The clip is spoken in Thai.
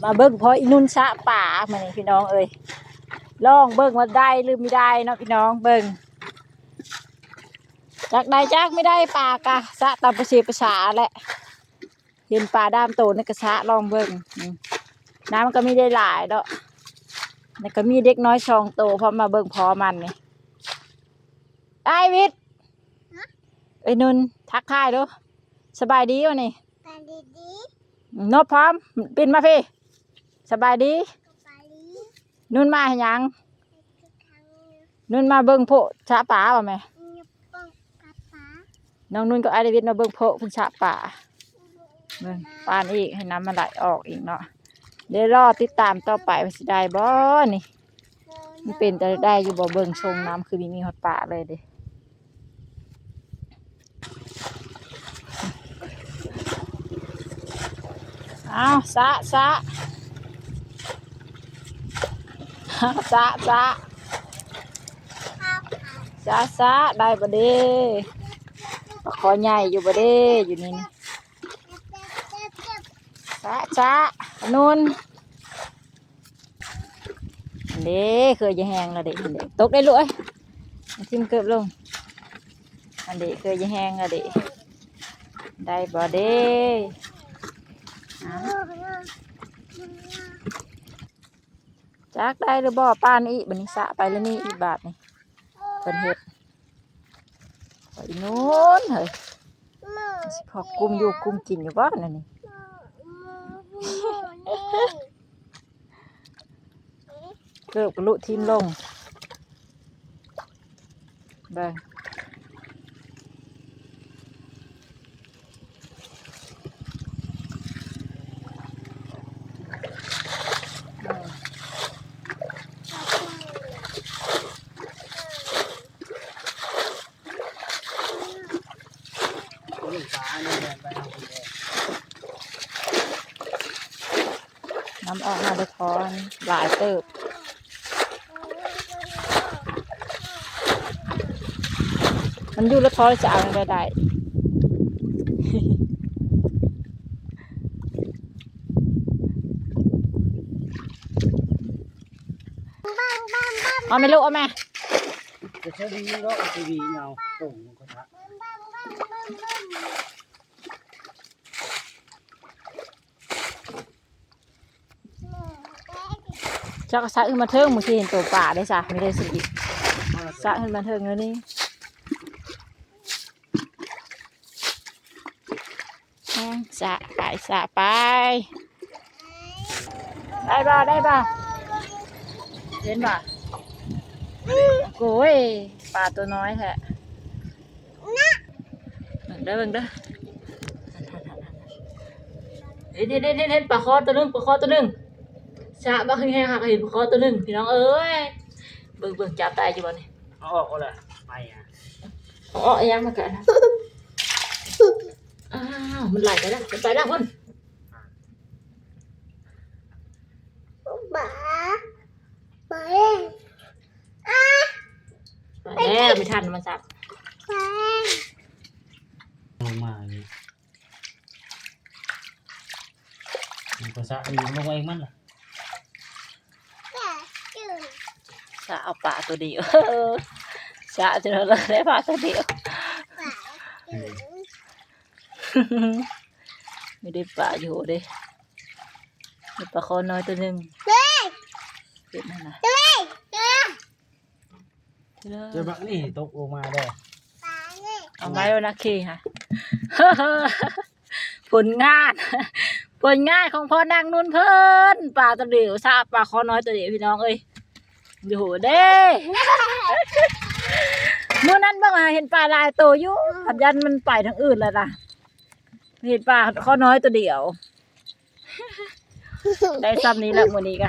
มาเบิ้งพออีนุ่นชะป่ามานี่พี่น้องเอ้ยลองเบิ้งว่าได้หรือไม่ได้เนาะพี่น้องเบิ้งจากได้จากไม่ได้ป่ากะสะตามภาษาแหละเห็นป่าด้ามโตในกระสะลองเบิ้งน้ำมันก็ไม่ได้หลายดอกนี่ก็มีเด็กน้อยช่องโตพอมาเบิ้งพอมันนี่ไอ้วิทย์ไอ้นุ่นทักทายดูสบายดีวะนี่นบพร้อมปินมาพี่สบายดีนุ่นมาให้ยังนุ่นมาเบิ้งโพชะป่าป่ะแม่น้องนุ่นก็ไอเดวิดมาเบิ้งโพพุ่งชะป่าเบิ้งปานอีกให้น้ำมันไหลออกอีกเนาะเดี๋ยวรอติดตามต่อไปว่าสิได้บ่นี่มันเป็นจะได้อยู่บ่เบิ้งชงน้ำคือมีหอดป่าเลยเด้อ้าวสะสะสะสะสะสะได้บ่เด้ขอใหญ่อยู่บ่เด้อยู่นี่สะสะนุ่นเด้เคยจะแห้งแล้วเด็กตกได้ลุยทิมเกือบลงอันเด็กเคยจะแห้งแล้วเด็กได้บ่เด้จักได้หรือบ่ป้านอีบันนี้สะไปแล้วนี่อีบาทนี่เป็นเห็ดไปนู้นเฮ้ยขอบกุมอยู่กุมกินอยู่บ้านนี่เกือบกระลุทิมลงไปน้ำออกมาได้พอหลายเติบมันอยู่แล้วท้อจะเอาอะไรได้เอาไม่รู้เอาไหมจะใช้ดีแล้วทีวีเงาตุ่มกระทะจักสะขึ้นมาเทิงมือที่เห็นตัวป่าได้จ้ะไม่ได้สิสะขึ้นมาเทิงแล้วนี่สะไปสะไปได้ป่ะได้ป่ะเห็นป่ะโอ้ยปลาตัวน้อยแท้เด้อเบิ่งเด้อเห็นปลาคอตัวนึงปลาคอตัวนึงสะบ้าขึ้นแห้งหักเห็นปลาคอตัวนึงพี่น้องเอ้ยเบิ่งจับได้อยู่บ่นี่เอาออกก็เลยไปอ่ะเอาออกยังมากันอ้าวมันไหลไปแล้วไปแล้วพุ่นไปแล้วไม่ทันมันสับลงมาเลยมันก็สะอยู่ลงเองมันล่ะสะเอาปลาตัวเดียวสะจะได้ปลาตัวเดียวไม่ได้ปลาอยู่เด้มีปลาคอน้อยตัวหนึ่งเป็นนั่นนะเจอบักนี่ตกลงมาได้เอาไม้แล้วนะคีค่ะผลงานของพ่อนางนุ่นเพิ่นปลาตัวเดียวซาปลาคอน้อยตัวเดียวพี่น้องเอ้ยอยู่เด้เมื่อนั้นบ้างเห็นปลาลายโตอยู่ขับยันมันไปทางอื่นเลยล่ะเห็นปลาคอน้อยตัวเดียวได้ซ้ำนี้แหละมื้อนี้ก็